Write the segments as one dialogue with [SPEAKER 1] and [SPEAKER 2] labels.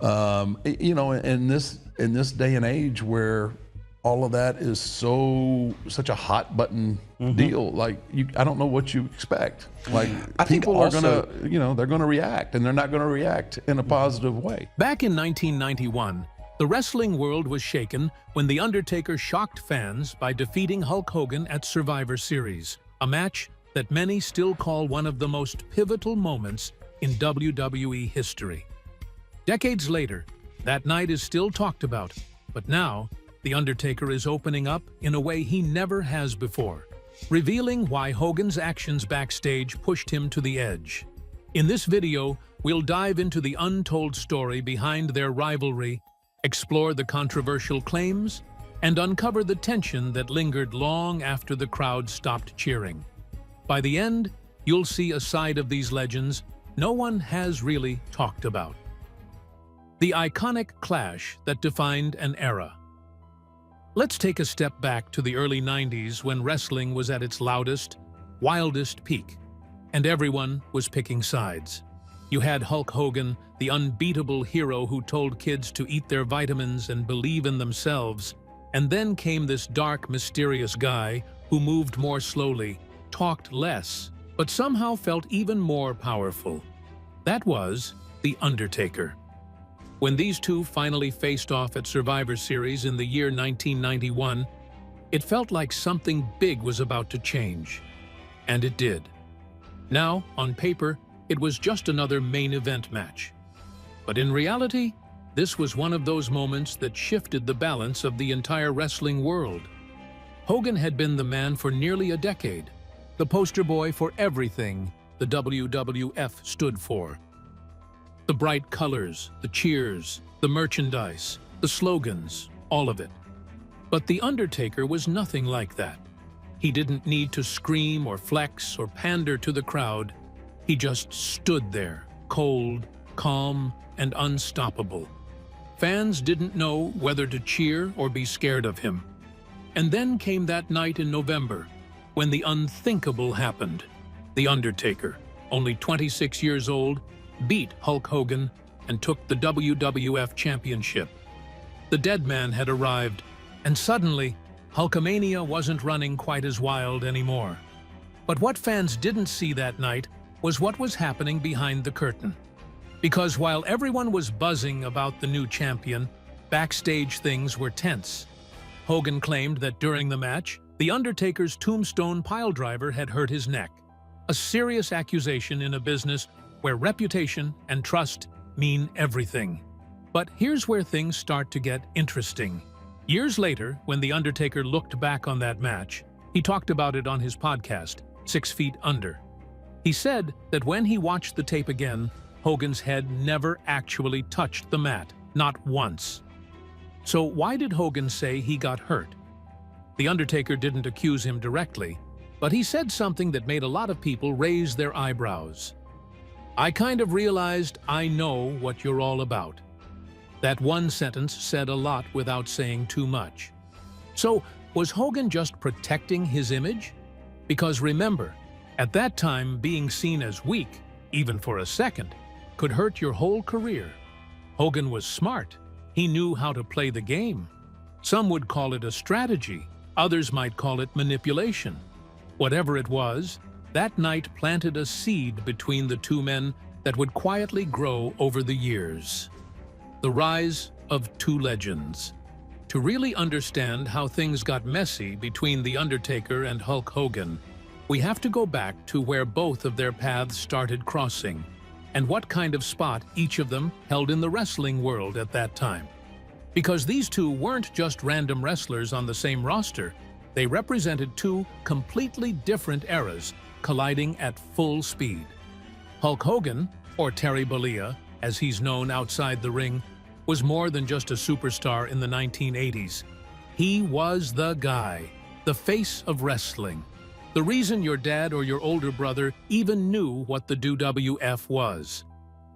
[SPEAKER 1] You know, in this day and age where all of that is such a hot button deal, like I don't know what you expect. Like people are gonna, you know, they're gonna react, and they're not gonna react in a positive way.
[SPEAKER 2] Back in 1991, the wrestling world was shaken when The Undertaker shocked fans by defeating Hulk Hogan at Survivor Series, a match that many still call one of the most pivotal moments in WWE history. Decades later, that night is still talked about, but now The Undertaker is opening up in a way he never has before, revealing why Hogan's actions backstage pushed him to the edge. In this video, we'll dive into the untold story behind their rivalry, explore the controversial claims, and uncover the tension that lingered long after the crowd stopped cheering. By the end, you'll see a side of these legends no one has really talked about. The iconic clash that defined an era. Let's take a step back to the early 90s when wrestling was at its loudest, wildest peak, and everyone was picking sides. You had Hulk Hogan, the unbeatable hero who told kids to eat their vitamins and believe in themselves, and then came this dark, mysterious guy who moved more slowly, talked less, but somehow felt even more powerful. That was The Undertaker. When these two finally faced off at Survivor Series in the year 1991, it felt like something big was about to change. And it did. Now, on paper, it was just another main event match. But in reality, this was one of those moments that shifted the balance of the entire wrestling world. Hogan had been the man for nearly a decade, the poster boy for everything the WWF stood for. The bright colors, the cheers, the merchandise, the slogans, all of it. But The Undertaker was nothing like that. He didn't need to scream or flex or pander to the crowd. He just stood there, cold, calm, and unstoppable. Fans didn't know whether to cheer or be scared of him. And then came that night in November, when the unthinkable happened. The Undertaker, only 26 years old, beat Hulk Hogan and took the WWF Championship. The Deadman had arrived, and suddenly, Hulkamania wasn't running quite as wild anymore. But what fans didn't see that night was what was happening behind the curtain. Because while everyone was buzzing about the new champion, backstage things were tense. Hogan claimed that during the match, The Undertaker's tombstone piledriver had hurt his neck, a serious accusation in a business where reputation and trust mean everything. But here's where things start to get interesting. Years later, when The Undertaker looked back on that match, he talked about it on his podcast, 6 Feet Under. He said that when he watched the tape again, Hogan's head never actually touched the mat, not once. So why did Hogan say he got hurt? The Undertaker didn't accuse him directly, but he said something that made a lot of people raise their eyebrows. "I kind of realized I know what you're all about." That one sentence said a lot without saying too much. So, was Hogan just protecting his image? Because remember, at that time, being seen as weak, even for a second, could hurt your whole career. Hogan was smart. He knew how to play the game. Some would call it a strategy. Others might call it manipulation. Whatever it was, that night planted a seed between the two men that would quietly grow over the years. The rise of two legends. To really understand how things got messy between The Undertaker and Hulk Hogan, we have to go back to where both of their paths started crossing, and what kind of spot each of them held in the wrestling world at that time. Because these two weren't just random wrestlers on the same roster, they represented two completely different eras colliding at full speed. Hulk Hogan, or Terry Bollea, as he's known outside the ring, was more than just a superstar in the 1980s. He was the guy, the face of wrestling. The reason your dad or your older brother even knew what the WWF was.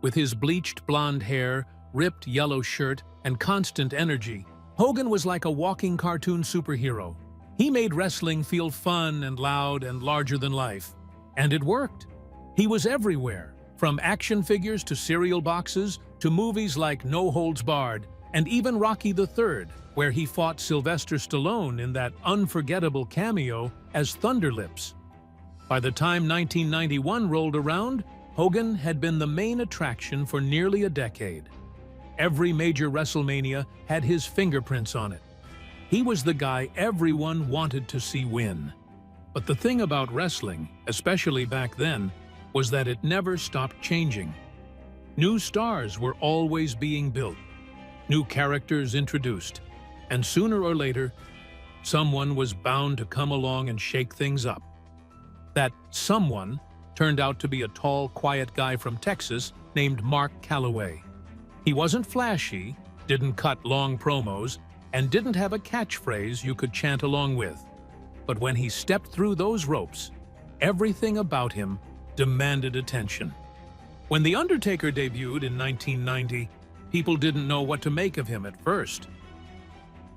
[SPEAKER 2] With his bleached blonde hair, ripped yellow shirt, and constant energy, Hogan was like a walking cartoon superhero. He made wrestling feel fun and loud and larger than life. And it worked. He was everywhere, from action figures to cereal boxes to movies like No Holds Barred and even Rocky III, where he fought Sylvester Stallone in that unforgettable cameo as Thunderlips. By the time 1991 rolled around, Hogan had been the main attraction for nearly a decade. Every major WrestleMania had his fingerprints on it. He was the guy everyone wanted to see win. But the thing about wrestling, especially back then, was that it never stopped changing. New stars were always being built, new characters introduced, and sooner or later, someone was bound to come along and shake things up. That someone turned out to be a tall, quiet guy from Texas named Mark Calloway. He wasn't flashy, didn't cut long promos, and didn't have a catchphrase you could chant along with. But when he stepped through those ropes, everything about him demanded attention. When The Undertaker debuted in 1990, people didn't know what to make of him at first.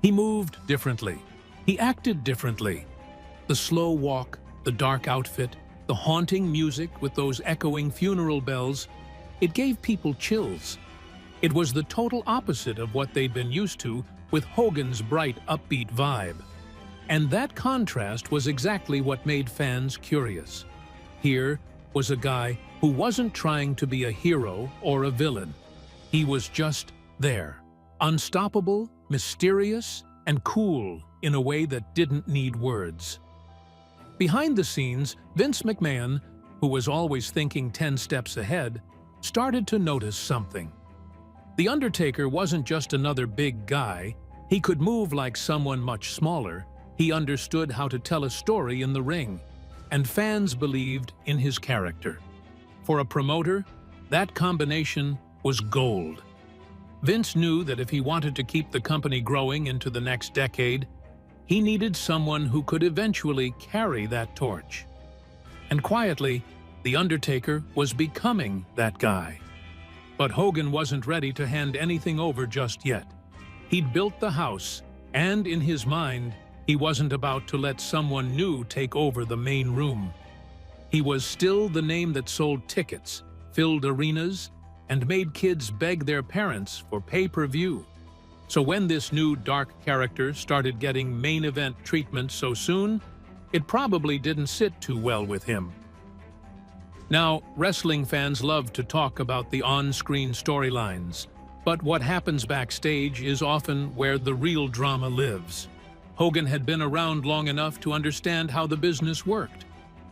[SPEAKER 2] He moved differently. He acted differently. The slow walk, the dark outfit, the haunting music with those echoing funeral bells, it gave people chills. It was the total opposite of what they'd been used to with Hogan's bright, upbeat vibe. And that contrast was exactly what made fans curious. Here was a guy who wasn't trying to be a hero or a villain. He was just there, unstoppable, mysterious, and cool in a way that didn't need words. Behind the scenes, Vince McMahon, who was always thinking 10 steps ahead, started to notice something. The Undertaker wasn't just another big guy. He could move like someone much smaller. He understood how to tell a story in the ring, and fans believed in his character. For a promoter, that combination was gold. Vince knew that if he wanted to keep the company growing into the next decade, he needed someone who could eventually carry that torch. And quietly, The Undertaker was becoming that guy. But Hogan wasn't ready to hand anything over just yet. He'd built the house, and in his mind, he wasn't about to let someone new take over the main room. He was still the name that sold tickets, filled arenas, and made kids beg their parents for pay-per-view. So when this new dark character started getting main event treatment so soon, it probably didn't sit too well with him. Now, wrestling fans love to talk about the on-screen storylines, but what happens backstage is often where the real drama lives. Hogan had been around long enough to understand how the business worked,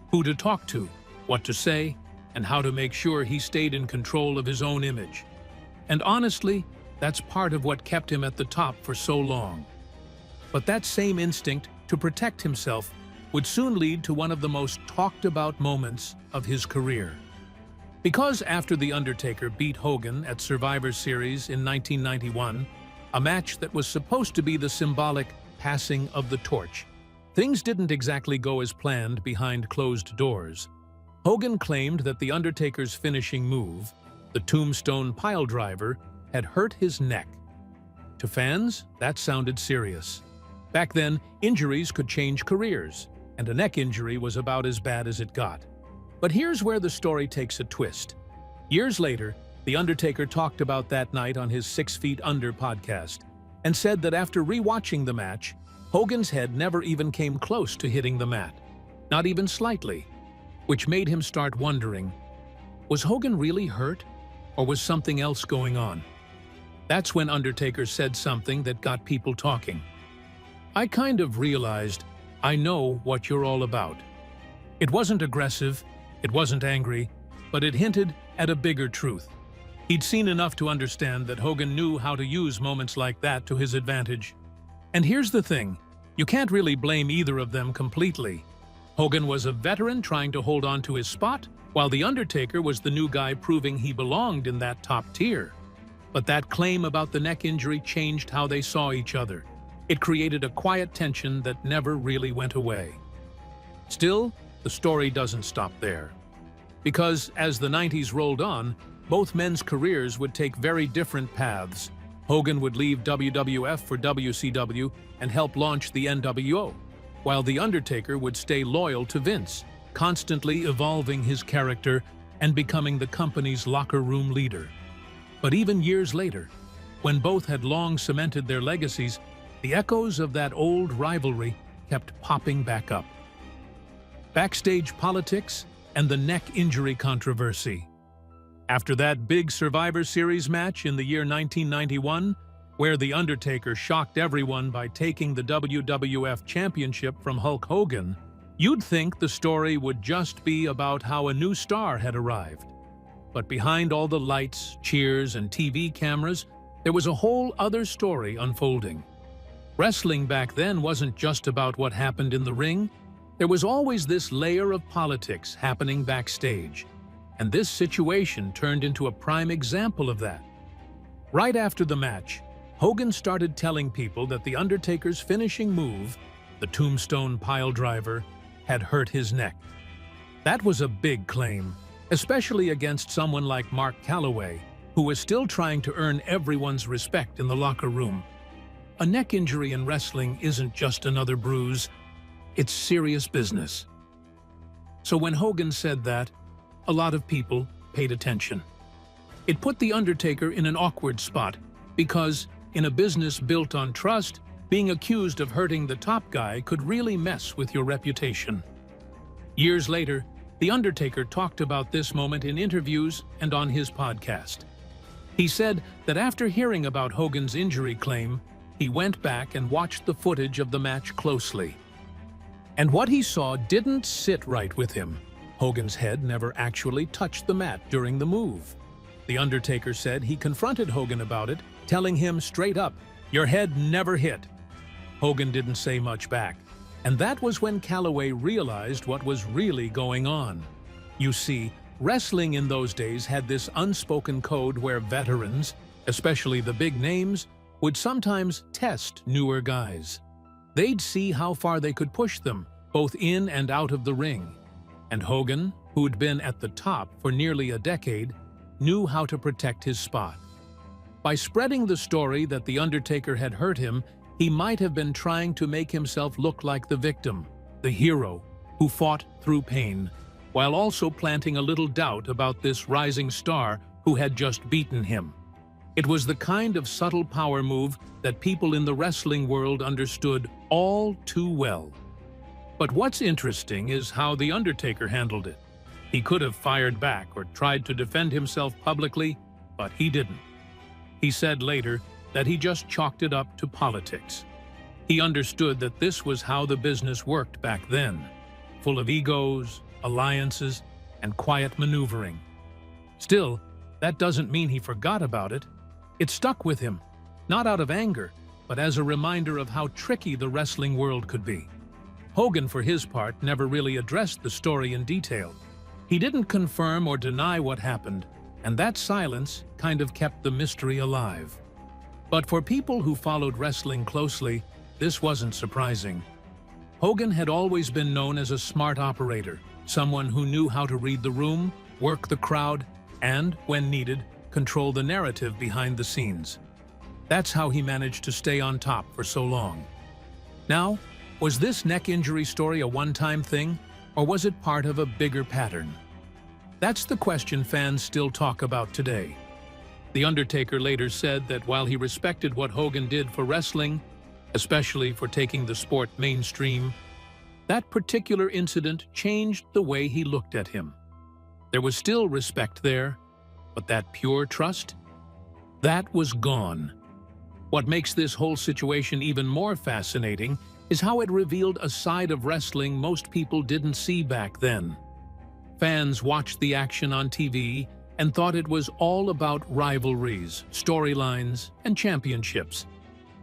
[SPEAKER 2] who to talk to, what to say, and how to make sure he stayed in control of his own image. And honestly, that's part of what kept him at the top for so long. But that same instinct to protect himself would soon lead to one of the most talked about moments of his career. Because after The Undertaker beat Hogan at Survivor Series in 1991, a match that was supposed to be the symbolic passing of the torch, things didn't exactly go as planned behind closed doors. Hogan claimed that The Undertaker's finishing move, the Tombstone Piledriver, had hurt his neck. To fans, that sounded serious. Back then, injuries could change careers, and a neck injury was about as bad as it got. But here's where the story takes a twist. Years later, The Undertaker talked about that night on his 6 Feet Under podcast, and said that after rewatching the match, Hogan's head never even came close to hitting the mat, not even slightly, which made him start wondering, was Hogan really hurt, or was something else going on? That's when Undertaker said something that got people talking. "I kind of realized, I know what you're all about." It wasn't aggressive, it wasn't angry, but it hinted at a bigger truth. He'd seen enough to understand that Hogan knew how to use moments like that to his advantage. And here's the thing, you can't really blame either of them completely. Hogan was a veteran trying to hold on to his spot, while The Undertaker was the new guy proving he belonged in that top tier. But that claim about the neck injury changed how they saw each other. It created a quiet tension that never really went away. Still, the story doesn't stop there. Because as the 90s rolled on, both men's careers would take very different paths. Hogan would leave WWF for WCW and help launch the NWO, while The Undertaker would stay loyal to Vince, constantly evolving his character and becoming the company's locker room leader. But even years later, when both had long cemented their legacies, the echoes of that old rivalry kept popping back up. Backstage politics and the neck injury controversy. After that big Survivor Series match in the year 1991, where The Undertaker shocked everyone by taking the WWF Championship from Hulk Hogan, you'd think the story would just be about how a new star had arrived. But behind all the lights, cheers, and TV cameras, there was a whole other story unfolding. Wrestling back then wasn't just about what happened in the ring. There was always this layer of politics happening backstage. And this situation turned into a prime example of that. Right after the match, Hogan started telling people that The Undertaker's finishing move, the Tombstone Piledriver, had hurt his neck. That was a big claim, especially against someone like Mark Calaway, who was still trying to earn everyone's respect in the locker room. A neck injury in wrestling isn't just another bruise, it's serious business. So when Hogan said that, a lot of people paid attention. It put The Undertaker in an awkward spot, because in a business built on trust, being accused of hurting the top guy could really mess with your reputation. Years later, The Undertaker talked about this moment in interviews and on his podcast. He said that after hearing about Hogan's injury claim, he went back and watched the footage of the match closely. And what he saw didn't sit right with him. Hogan's head never actually touched the mat during the move. The Undertaker said he confronted Hogan about it, telling him straight up, "Your head never hit." Hogan didn't say much back, and that was when Calaway realized what was really going on. You see, wrestling in those days had this unspoken code where veterans, especially the big names, would sometimes test newer guys. They'd see how far they could push them, both in and out of the ring. And Hogan, who'd been at the top for nearly a decade, knew how to protect his spot. By spreading the story that The Undertaker had hurt him, he might have been trying to make himself look like the victim, the hero, who fought through pain, while also planting a little doubt about this rising star who had just beaten him. It was the kind of subtle power move that people in the wrestling world understood all too well. But what's interesting is how The Undertaker handled it. He could have fired back or tried to defend himself publicly, but he didn't. He said later that he just chalked it up to politics. He understood that this was how the business worked back then, full of egos, alliances, and quiet maneuvering. Still, that doesn't mean he forgot about it. It stuck with him, not out of anger, but as a reminder of how tricky the wrestling world could be. Hogan, for his part, never really addressed the story in detail. He didn't confirm or deny what happened, and that silence kind of kept the mystery alive. But for people who followed wrestling closely, this wasn't surprising. Hogan had always been known as a smart operator, someone who knew how to read the room, work the crowd, and, when needed, control the narrative behind the scenes. That's how he managed to stay on top for so long. Now, was this neck injury story a one-time thing, or was it part of a bigger pattern? That's the question fans still talk about today. The Undertaker later said that while he respected what Hogan did for wrestling, especially for taking the sport mainstream, that particular incident changed the way he looked at him. There was still respect there, but that pure trust? That was gone. What makes this whole situation even more fascinating is how it revealed a side of wrestling most people didn't see back then. Fans watched the action on TV and thought it was all about rivalries, storylines, and championships.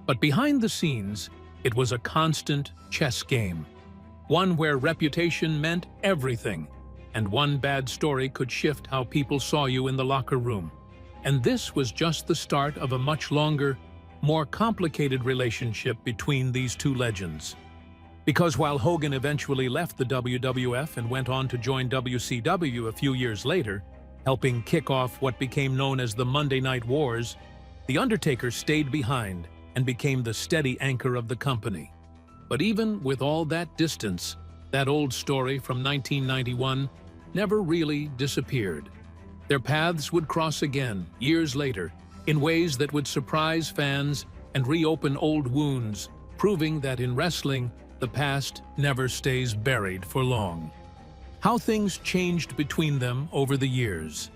[SPEAKER 2] But behind the scenes, it was a constant chess game, one where reputation meant everything, and one bad story could shift how people saw you in the locker room. And this was just the start of a much longer, more complicated relationship between these two legends. Because while Hogan eventually left the WWF and went on to join WCW a few years later, helping kick off what became known as the Monday Night Wars, The Undertaker stayed behind and became the steady anchor of the company. But even with all that distance, that old story from 1991 never really disappeared. Their paths would cross again, years later, in ways that would surprise fans and reopen old wounds, proving that in wrestling, the past never stays buried for long. How things changed between them over the years.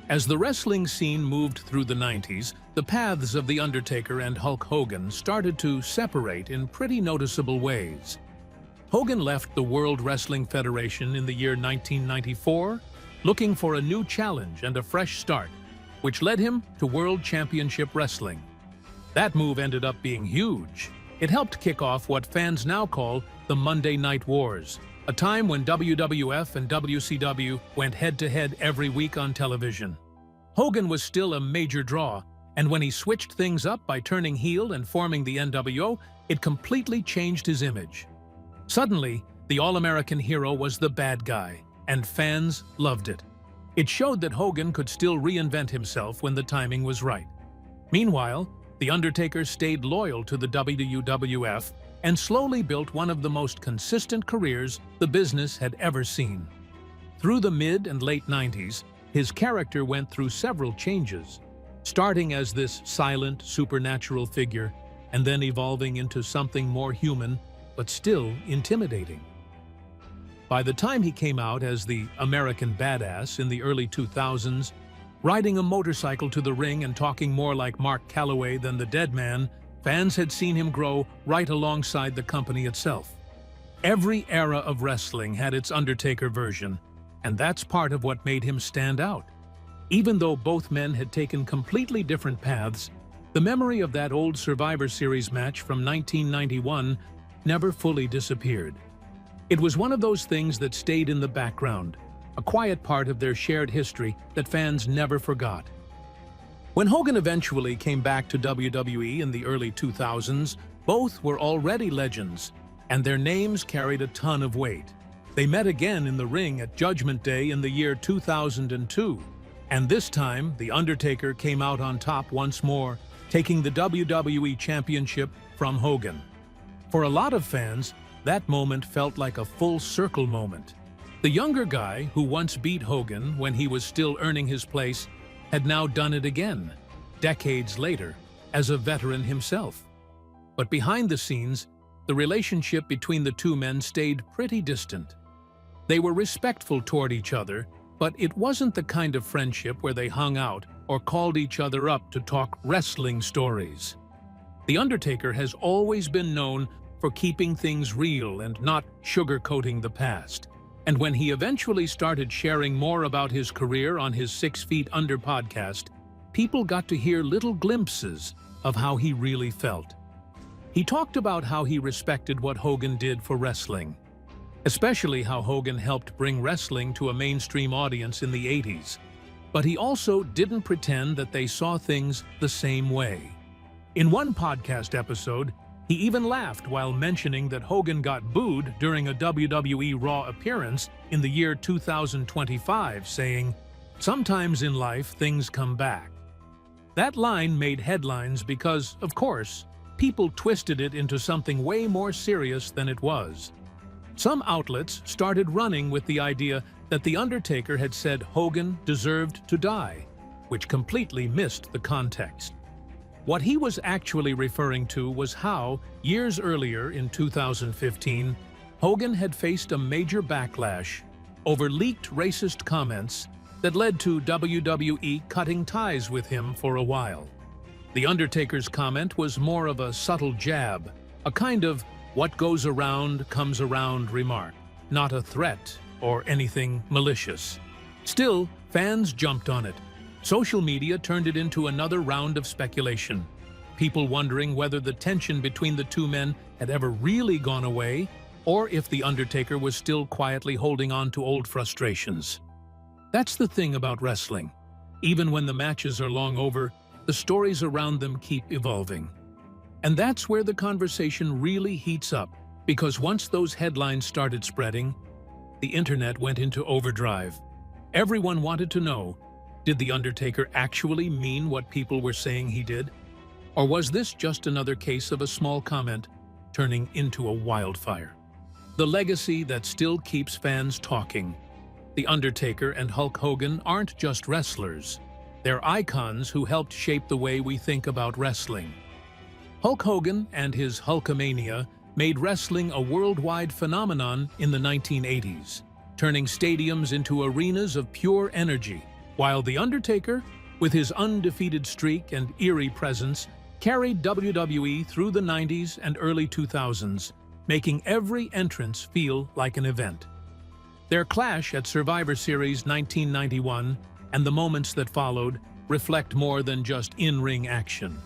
[SPEAKER 2] As the wrestling scene moved through the 90s, the paths of The Undertaker and Hulk Hogan started to separate in pretty noticeable ways. Hogan left the World Wrestling Federation in the year 1994, looking for a new challenge and a fresh start, which led him to World Championship Wrestling. That move ended up being huge. It helped kick off what fans now call the Monday Night Wars, a time when WWF and WCW went head-to-head every week on television. Hogan was still a major draw, and when he switched things up by turning heel and forming the NWO, it completely changed his image. Suddenly, the All-American hero was the bad guy, and fans loved it. It showed that Hogan could still reinvent himself when the timing was right. Meanwhile, The Undertaker stayed loyal to the WWF and slowly built one of the most consistent careers the business had ever seen. Through the mid and late 90s, his character went through several changes, starting as this silent, supernatural figure and then evolving into something more human, but still intimidating. By the time he came out as the American Badass in the early 2000s, riding a motorcycle to the ring and talking more like Mark Calloway than the Deadman, fans had seen him grow right alongside the company itself. Every era of wrestling had its Undertaker version, and that's part of what made him stand out. Even though both men had taken completely different paths, the memory of that old Survivor Series match from 1991 never fully disappeared. It was one of those things that stayed in the background, a quiet part of their shared history that fans never forgot. When Hogan eventually came back to WWE in the early 2000s, both were already legends, and their names carried a ton of weight. They met again in the ring at Judgment Day in the year 2002, and this time, The Undertaker came out on top once more, taking the WWE Championship from Hogan. For a lot of fans, that moment felt like a full circle moment. The younger guy, who once beat Hogan when he was still earning his place, had now done it again, decades later, as a veteran himself. But behind the scenes, the relationship between the two men stayed pretty distant. They were respectful toward each other, but it wasn't the kind of friendship where they hung out or called each other up to talk wrestling stories. The Undertaker has always been known for keeping things real and not sugarcoating the past. And when he eventually started sharing more about his career on his 6 Feet Under podcast, people got to hear little glimpses of how he really felt. He talked about how he respected what Hogan did for wrestling, especially how Hogan helped bring wrestling to a mainstream audience in the 80s. But he also didn't pretend that they saw things the same way. In one podcast episode, he even laughed while mentioning that Hogan got booed during a WWE Raw appearance in the year 2025, saying, "Sometimes in life things come back." That line made headlines because, of course, people twisted it into something way more serious than it was. Some outlets started running with the idea that The Undertaker had said Hogan deserved to die, which completely missed the context. What he was actually referring to was how, years earlier in 2015, Hogan had faced a major backlash over leaked racist comments that led to WWE cutting ties with him for a while. The Undertaker's comment was more of a subtle jab, a kind of "what goes around comes around" remark, not a threat or anything malicious. Still, fans jumped on it. Social media turned it into another round of speculation, people wondering whether the tension between the two men had ever really gone away, or if The Undertaker was still quietly holding on to old frustrations. That's the thing about wrestling. Even when the matches are long over, the stories around them keep evolving. And that's where the conversation really heats up, because once those headlines started spreading, the internet went into overdrive. Everyone wanted to know, did The Undertaker actually mean what people were saying he did? Or was this just another case of a small comment turning into a wildfire? The legacy that still keeps fans talking. The Undertaker and Hulk Hogan aren't just wrestlers. They're icons who helped shape the way we think about wrestling. Hulk Hogan and his Hulkamania made wrestling a worldwide phenomenon in the 1980s, turning stadiums into arenas of pure energy, while The Undertaker, with his undefeated streak and eerie presence, carried WWE through the 90s and early 2000s, making every entrance feel like an event. Their clash at Survivor Series 1991 and the moments that followed reflect more than just in-ring action.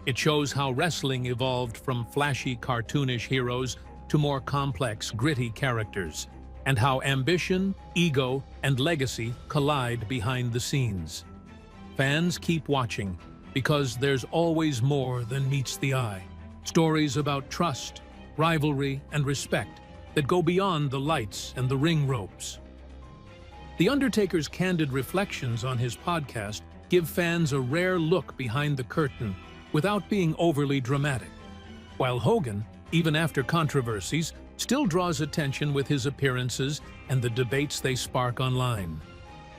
[SPEAKER 2] It shows how wrestling evolved from flashy, cartoonish heroes to more complex, gritty characters, and how ambition, ego, and legacy collide behind the scenes. Fans keep watching because there's always more than meets the eye. Stories about trust, rivalry, and respect that go beyond the lights and the ring ropes. The Undertaker's candid reflections on his podcast give fans a rare look behind the curtain without being overly dramatic, while Hogan, even after controversies, still draws attention with his appearances and the debates they spark online.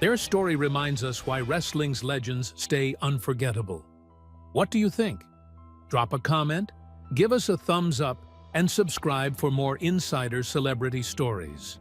[SPEAKER 2] Their story reminds us why wrestling's legends stay unforgettable. What do you think? Drop a comment, give us a thumbs up, and subscribe for more insider celebrity stories.